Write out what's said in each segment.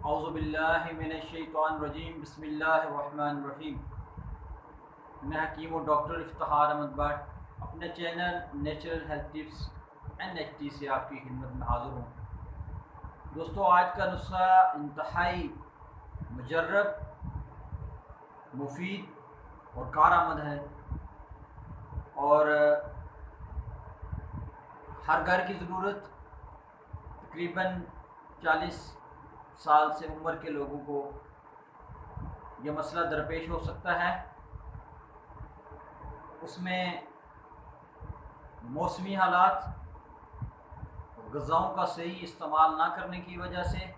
औज़ुबिल्लाहि मिनश्शैतानिर्रजीम बिस्मिल्लाहिर्रहमानिर्रहीम। मैं हकीम और डॉक्टर इफ्तिखार अहमद भट्ट अपने channel natural health tips NHT से आपकी खिदमत में हाज़िर हूँ। दोस्तों, आज का नुस्खा इंतहाई मुजर्रब, मुफीद और कारआमद है और हर घर की ज़रूरत तकरीबन 40 साल से उम्र के लोगों को यह मसला दरपेश हो सकता है। उसमें मौसमी हालात, ग़िज़ाओं का सही इस्तेमाल ना करने की वजह से,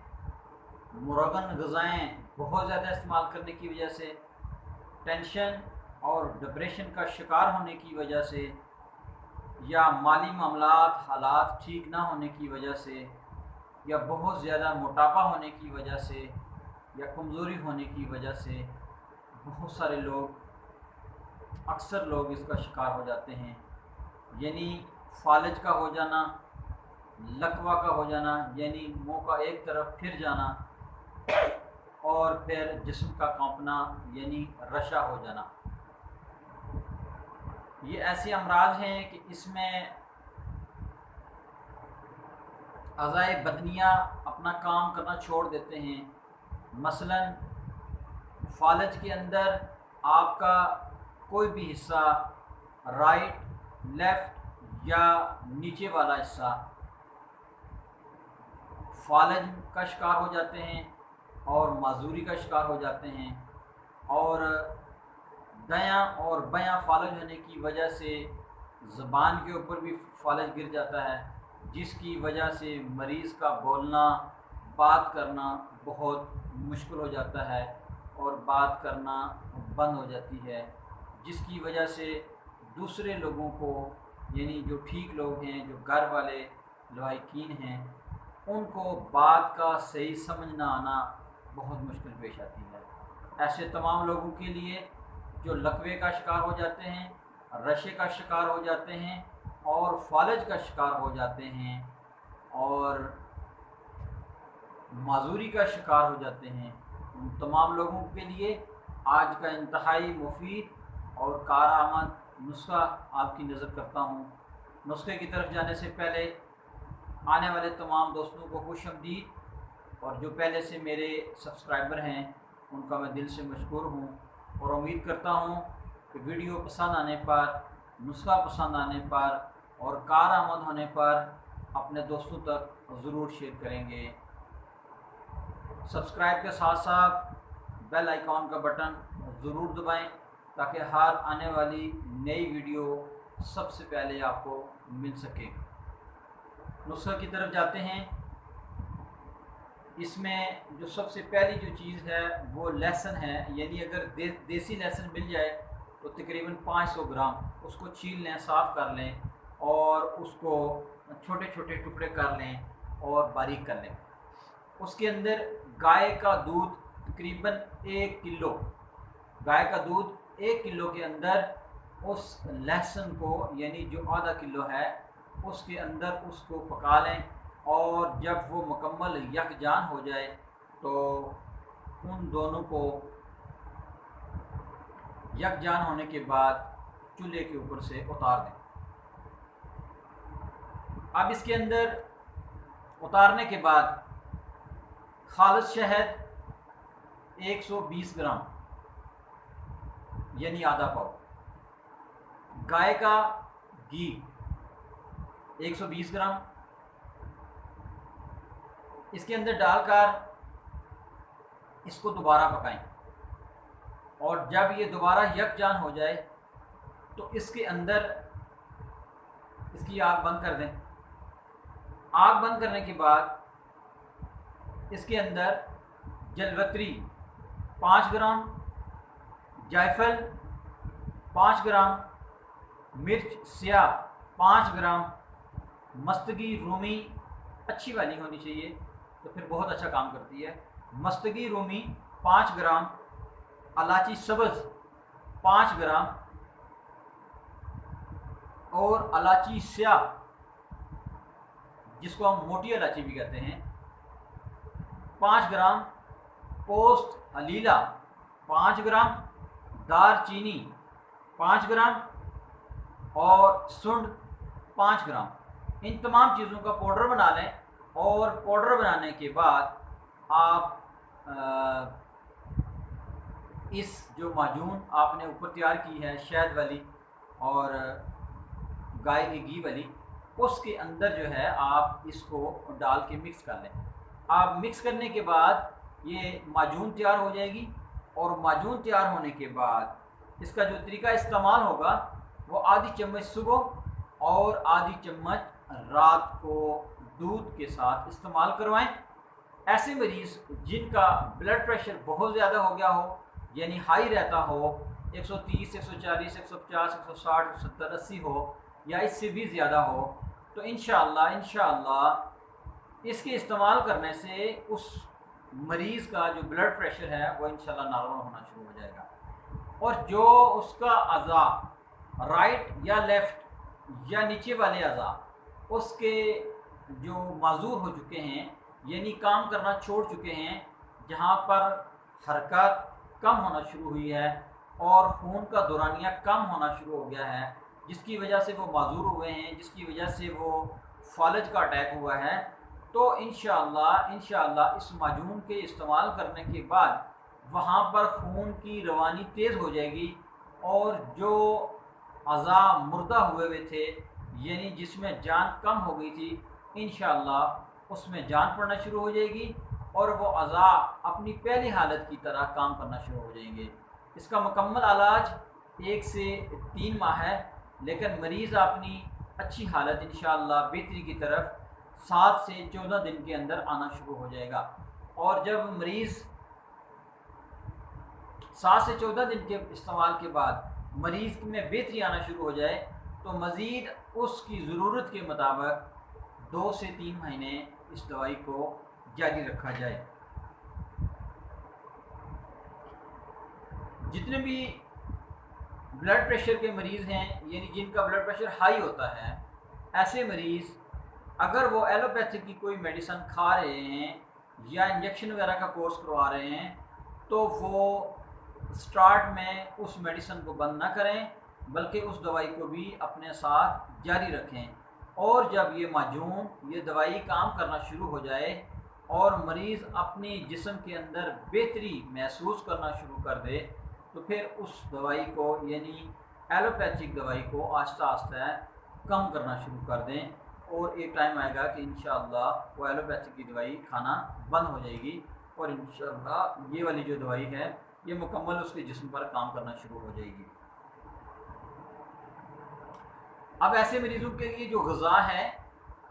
मुरगन ग़िज़ाएँ बहुत ज़्यादा इस्तेमाल करने की वजह से, टेंशन और डिप्रेशन का शिकार होने की वजह से, या माली मामलात हालात ठीक ना होने की वजह से, या बहुत ज़्यादा मोटापा होने की वजह से, या कमज़ोरी होने की वजह से बहुत सारे लोग, अक्सर लोग इसका शिकार हो जाते हैं। यानी फालिज का हो जाना, लकवा का हो जाना, यानी मुंह का एक तरफ फिर जाना, और फिर जिस्म का कांपना यानी रशा हो जाना। ये ऐसे अमराज हैं कि इसमें अज़ाए बदनियाँ अपना काम करना छोड़ देते हैं। मसलन फालिज के अंदर आपका कोई भी हिस्सा, राइट, लेफ़्ट या नीचे वाला हिस्सा फालिज का शिकार हो जाते हैं और माजूरी का शिकार हो जाते हैं, और दायां और बायां फालिज होने की वजह से ज़बान के ऊपर भी फालिज गिर जाता है, जिसकी वजह से मरीज़ का बोलना, बात करना बहुत मुश्किल हो जाता है और बात करना बंद हो जाती है, जिसकी वजह से दूसरे लोगों को, यानी जो ठीक लोग हैं, जो घर वाले लायकीन हैं, उनको बात का सही समझ ना आना बहुत मुश्किल पेश आती है। ऐसे तमाम लोगों के लिए जो लकवे का शिकार हो जाते हैं, रशे का शिकार हो जाते हैं और फालिज का शिकार हो जाते हैं और माजूरी का शिकार हो जाते हैं, उन तमाम लोगों के लिए आज का इंतहाई मुफीद और कारआमद नुस्खा आपकी नज़र करता हूँ। नुस्खे की तरफ जाने से पहले आने वाले तमाम दोस्तों को खुशामदीद, और जो पहले से मेरे सब्सक्राइबर हैं उनका मैं दिल से मशकूर हूँ, और उम्मीद करता हूँ कि वीडियो पसंद आने पर, नुस्खा पसंद आने पर और कारआमद होने पर अपने दोस्तों तक ज़रूर शेयर करेंगे। सब्सक्राइब के साथ साथ बेल आइकॉन का बटन ज़रूर दबाएं ताकि हर आने वाली नई वीडियो सबसे पहले आपको मिल सके। नुस्खा की तरफ जाते हैं। इसमें जो सबसे पहली जो चीज़ है वो लहसुन है। यानी अगर देसी लहसुन मिल जाए तो तकरीबन 500 ग्राम उसको छील लें, साफ़ कर लें और उसको छोटे छोटे टुकड़े कर लें और बारीक कर लें। उसके अंदर गाय का दूध तकरीबन 1 किलो, गाय का दूध 1 किलो के अंदर उस लहसुन को, यानी जो आधा किलो है, उसके अंदर उसको पका लें, और जब वो मुकम्मल यकजान हो जाए तो उन दोनों को यकजान होने के बाद चूल्हे के ऊपर से उतार दें। अब इसके अंदर उतारने के बाद खालिस शहद 120 ग्राम यानी आधा पाव, गाय का घी 120 ग्राम इसके अंदर डालकर इसको दोबारा पकाएं, और जब ये दोबारा यकजान हो जाए तो इसके अंदर इसकी आग बंद कर दें। आग बंद करने के बाद इसके अंदर जलवत्री 5 ग्राम, जायफल 5 ग्राम, मिर्च स्याह 5 ग्राम, मस्तगी रूमी अच्छी वाली होनी चाहिए तो फिर बहुत अच्छा काम करती है, मस्तगी रूमी 5 ग्राम, इलायची सब्ज़ 5 ग्राम और इलायची स्याह जिसको हम मोटी इलायची भी कहते हैं 5 ग्राम पोस्ट हलीला 5 ग्राम, दारचीनी 5 ग्राम और सुंड 5 ग्राम। इन तमाम चीज़ों का पाउडर बना लें और पाउडर बनाने के बाद आप इस जो माजून आपने ऊपर तैयार की है शहद वाली और गाय की घी वाली, उसके अंदर जो है आप इसको डाल के मिक्स कर लें। आप मिक्स करने के बाद ये माजून तैयार हो जाएगी और माजून तैयार होने के बाद इसका जो तरीका इस्तेमाल होगा वो आधी चम्मच सुबह और आधी चम्मच रात को दूध के साथ इस्तेमाल करवाएं। ऐसे मरीज़ जिनका ब्लड प्रेशर बहुत ज़्यादा हो गया हो, यानी हाई रहता हो 130, 140, 150, 160, 170, 80 हो या इससे भी ज़्यादा हो, तो इंशाअल्लाह इसके इस्तेमाल करने से उस मरीज़ का जो ब्लड प्रेशर है वो इंशाअल्लाह नॉर्मल होना शुरू हो जाएगा। और जो उसका अज़ा राइट या लेफ़्ट या नीचे वाले अज़ा उसके जो माजूर हो चुके हैं, यानी काम करना छोड़ चुके हैं, जहाँ पर हरकत कम होना शुरू हुई है और खून का दौरानिया कम होना शुरू हो गया है, जिसकी वजह से वो माजूर हुए हैं, जिसकी वजह से वो फालज का अटैक हुआ है, तो इंशाअल्लाह इस माजून के इस्तेमाल करने के बाद वहाँ पर खून की रवानी तेज़ हो जाएगी और जो अज़ा मुर्दा हुए थे, यानी जिसमें जान कम हो गई थी, इंशाअल्लाह उसमें जान पड़ना शुरू हो जाएगी और वो अज़ा अपनी पहली हालत की तरह काम करना शुरू हो जाएंगे। इसका मुकम्मल इलाज 1 से 3 माह है, लेकिन मरीज़ अपनी अच्छी हालत इंशाअल्लाह बेहतरी की तरफ 7 से 14 दिन के अंदर आना शुरू हो जाएगा। और जब मरीज़ 7 से 14 दिन के इस्तेमाल के बाद मरीज़ में बेहतरी आना शुरू हो जाए तो मज़ीद उसकी ज़रूरत के मुताबिक 2 से 3 महीने इस दवाई को जारी रखा जाए। जितने भी ब्लड प्रेशर के मरीज़ हैं, यानी जिनका ब्लड प्रेशर हाई होता है, ऐसे मरीज़ अगर वो एलोपैथिक की कोई मेडिसिन खा रहे हैं या इंजेक्शन वगैरह का कोर्स करवा रहे हैं, तो वो स्टार्ट में उस मेडिसिन को बंद ना करें, बल्कि उस दवाई को भी अपने साथ जारी रखें। और जब ये माजून ये दवाई काम करना शुरू हो जाए और मरीज़ अपनी जिस्म के अंदर बेहतरी महसूस करना शुरू कर दे, तो फिर उस दवाई को यानी एलोपैथिक दवाई को आहिस्ता आहिस्ता कम करना शुरू कर दें और एक टाइम आएगा कि इंशाअल्लाह वो एलोपैथिक की दवाई खाना बंद हो जाएगी और इंशाअल्लाह ये वाली जो दवाई है ये मुकम्मल उसके जिस्म पर काम करना शुरू हो जाएगी। अब ऐसे मरीज़ों के लिए जो ग़िज़ा है,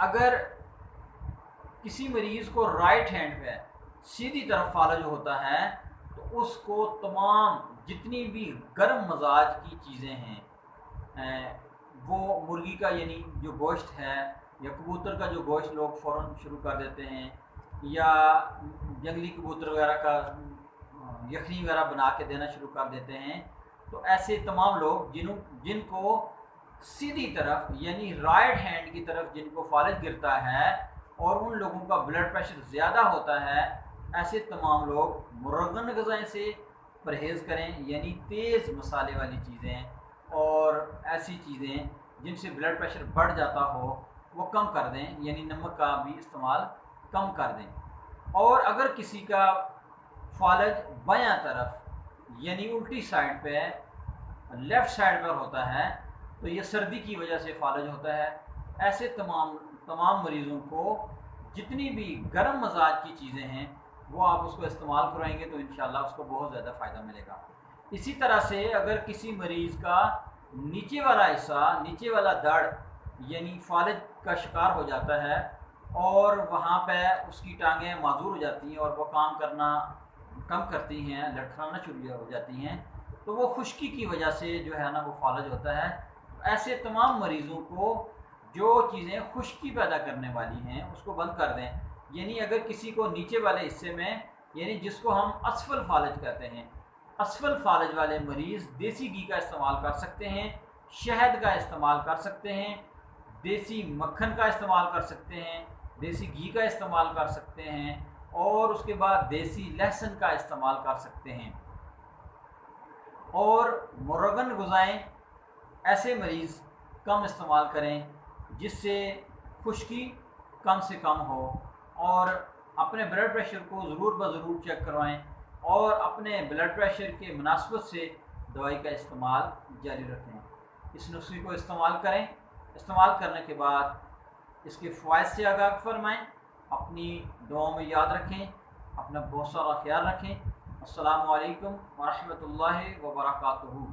अगर किसी मरीज़ को राइट हैंड पे सीधी तरफ फालज होता है तो उसको तमाम जितनी भी गर्म मजाज की चीज़ें हैं, वो मुर्गी का यानी जो गोश्त है या कबूतर का जो गोश्त लोग फ़ौरन शुरू कर देते हैं या जंगली कबूतर वगैरह का यखनी वगैरह बना के देना शुरू कर देते हैं, तो ऐसे तमाम लोग जिनको सीधी तरफ यानी राइट हैंड की तरफ जिनको फालज गिरता है और उन लोगों का ब्लड प्रेशर ज़्यादा होता है, ऐसे तमाम लोग मुर्गन ग़िज़ाएँ से परहेज़ करें, यानी तेज़ मसाले वाली चीज़ें और ऐसी चीज़ें जिनसे ब्लड प्रेशर बढ़ जाता हो वो कम कर दें, यानी नमक का भी इस्तेमाल कम कर दें। और अगर किसी का फालज बायां तरफ यानी उल्टी साइड पे लेफ़्ट साइड पर होता है तो ये सर्दी की वजह से फालज होता है। ऐसे तमाम मरीज़ों को जितनी भी गर्म मजाज की चीज़ें हैं वो आप उसको इस्तेमाल करवाएंगे तो इंशाल्लाह उसको बहुत ज़्यादा फ़ायदा मिलेगा। इसी तरह से अगर किसी मरीज़ का नीचे वाला हिस्सा, नीचे वाला दड़ यानी फालज का शिकार हो जाता है और वहाँ पे उसकी टांगें माजूर हो जाती हैं और वो काम करना कम करती हैं, लड़खड़ाना शुरू हो जाती हैं, तो वो खुश्की की वजह से जो है ना वो फालज होता है। ऐसे तमाम मरीज़ों को जो चीज़ें खुश्की पैदा करने वाली हैं उसको बंद कर दें। यानी अगर किसी को नीचे वाले हिस्से में यानी जिसको हम असफल फालज कहते हैं, असफल फालज वाले मरीज़ देसी घी का इस्तेमाल कर सकते हैं, शहद का इस्तेमाल कर सकते हैं, देसी मक्खन का इस्तेमाल कर सकते हैं, देसी घी का इस्तेमाल कर सकते हैं और उसके बाद देसी लहसुन का इस्तेमाल कर सकते हैं। और मुर्गन ग़िज़ाएँ ऐसे मरीज़ कम इस्तेमाल करें जिससे खुश्की कम से कम हो, और अपने ब्लड प्रेशर को ज़रूर ज़रूर चेक करवाएं और अपने ब्लड प्रेशर के मुनासबत से दवाई का इस्तेमाल जारी रखें। इस नुस्खे को इस्तेमाल करें। इस्तेमाल करने के बाद इसके फ़वाइद से आगाह फरमाएँ। अपनी दुआओं में याद रखें। अपना बहुत सारा ख्याल रखें। अस्सलामु अलैकुम व रहमतुल्लाहि व बरकातुहू।